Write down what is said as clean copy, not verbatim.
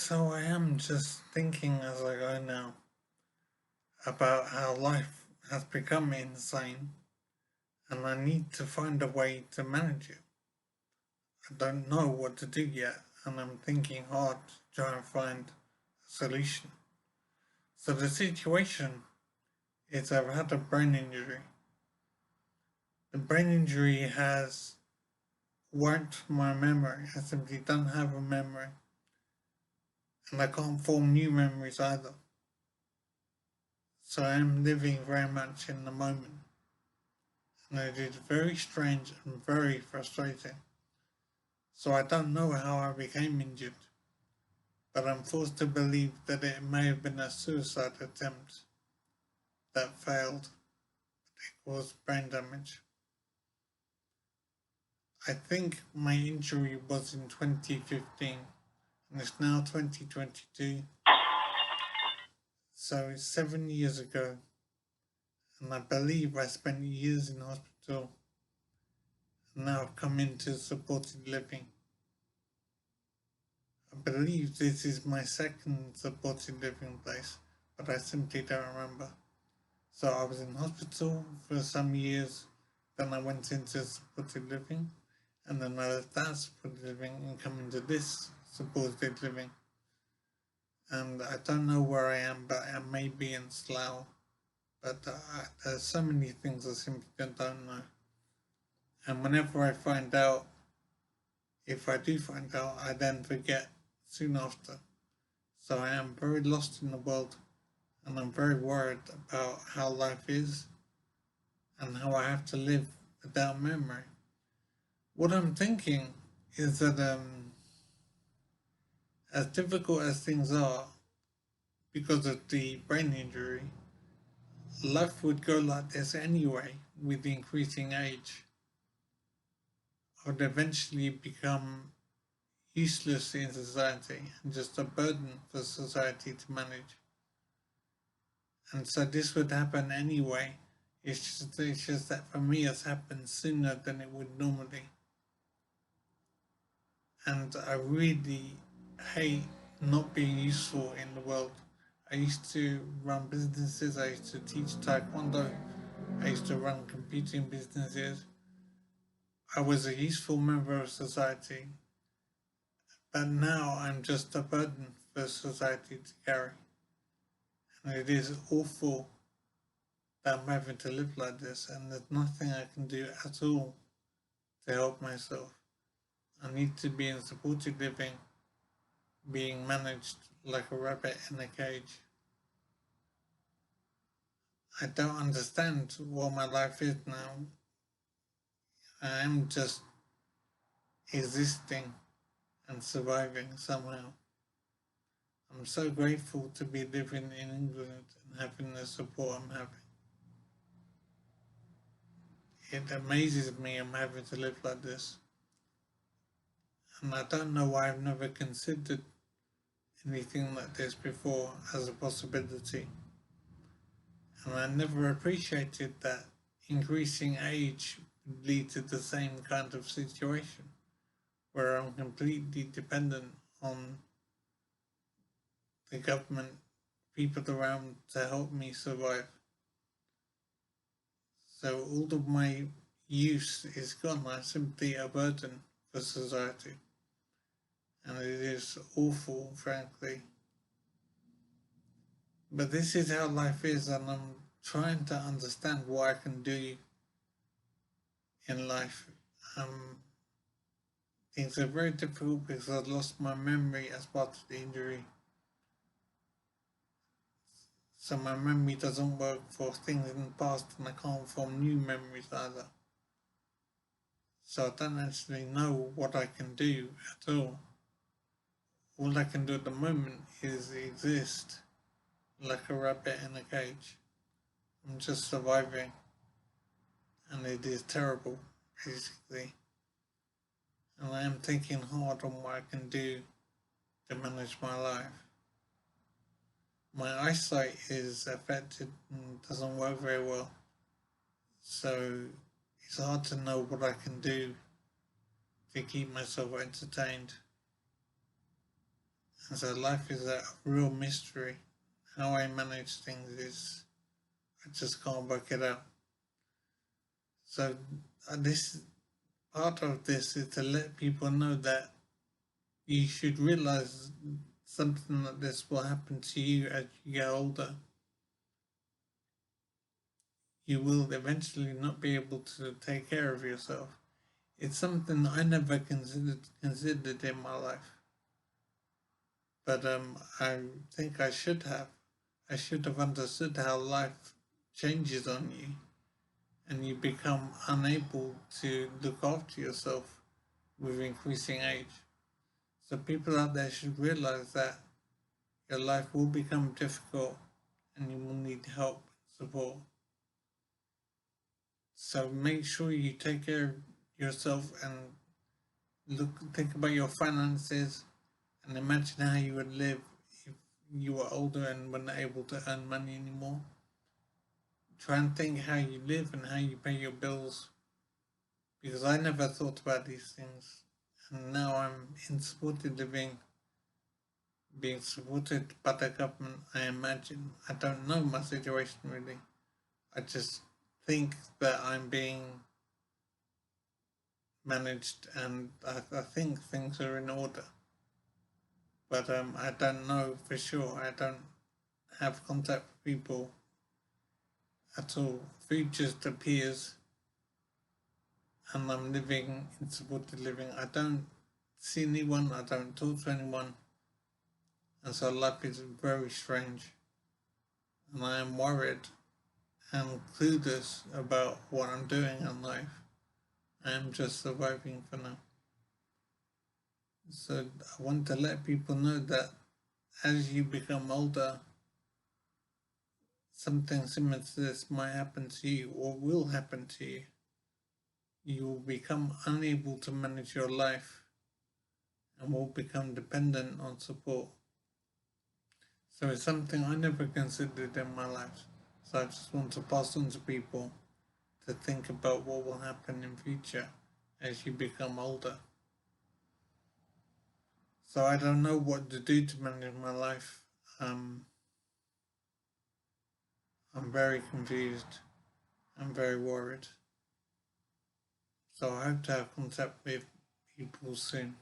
So I am just thinking as I go now about how life has become insane and I need to find a way to manage it. I don't know what to do yet and I'm thinking hard to try and find a solution. So the situation is I've had a brain injury. The brain injury has wiped my memory. I simply don't have a memory and I can't form new memories either. So I am living very much in the moment. And it is very strange and very frustrating. So I don't know how I became injured, but I'm forced to believe that it may have been a suicide attempt that failed, caused brain damage. I think my injury was in 2015 and it's now 2022, so it's 7 years ago, and I believe I spent years in hospital and now I've come into supported living. I believe this is my second supported living place, but I simply don't remember. So I was in hospital for some years, then I went into supported living, and then I left that supported living and come into this supported living. And I don't know where I am, but I may be in Slough. But there's so many things I simply don't know. And whenever I find out, if I do find out, I then forget soon after. So I am very lost in the world and I'm very worried about how life is and how I have to live without memory. What I'm thinking is that as difficult as things are because of the brain injury, life would go like this anyway with increasing age. I would eventually become useless in society and just a burden for society to manage. And so this would happen anyway. It's just that for me it's happened sooner than it would normally. And I really hate not being useful in the world. I used to run businesses, I used to teach taekwondo, I used to run computing businesses. I was a useful member of society, but now I'm just a burden for society to carry. And it is awful that I'm having to live like this, and there's nothing I can do at all to help myself. I need to be in supported living, being managed like a rabbit in a cage. I don't understand what my life is now. I am just existing and surviving somehow. I'm so grateful to be living in England and having the support I'm having. It amazes me I'm having to live like this. And I don't know why I've never considered anything like this before as a possibility. And I never appreciated that increasing age would lead to the same kind of situation where I'm completely dependent on the government, people around to help me survive. So all of my use is gone. I'm simply a burden for society. And it is awful, frankly. But this is how life is, and I'm trying to understand what I can do in life. Um, Things are very difficult because I lost my memory as part of the injury. So my memory doesn't work for things in the past and I can't form new memories either. So I don't actually know what I can do at all. All I can do at the moment is exist like a rabbit in a cage. I'm just surviving and it is terrible, basically. And I am thinking hard on what I can do to manage my life. My eyesight is affected and doesn't work very well. So it's hard to know what I can do to keep myself entertained. And so life is a real mystery. How I manage things is, I just can't work it out. So this part of this is to let people know that you should realize something like this will happen to you as you get older. You will eventually not be able to take care of yourself. It's something I never considered in my life, but I think I should have. I should have understood how life changes on you, and you become unable to look after yourself with increasing age. So people out there should realize that your life will become difficult, and you will need help and support. So make sure you take care of yourself and think about your finances, and imagine how you would live if you were older and weren't able to earn money anymore. Try and think how you live and how you pay your bills, because I never thought about these things, and now I'm in supported living, being supported by the government. I imagine, I don't know my situation really. I just think that I'm being managed, and I think things are in order. But I don't know for sure. I don't have contact with people at all. Food just appears, and I'm living in supported living. I don't see anyone. I don't talk to anyone, and so life is very strange. And I am worried and clueless about what I'm doing in life. I am just surviving for now. So I want to let people know that as you become older, something similar to this might happen to you or will happen to you. You will become unable to manage your life and will become dependent on support. So it's something I never considered in my life. So I just want to pass on to people to think about what will happen in future as you become older. So I don't know what to do to manage my life. Um, I'm very confused. I'm very worried. So I hope to have contact with people soon.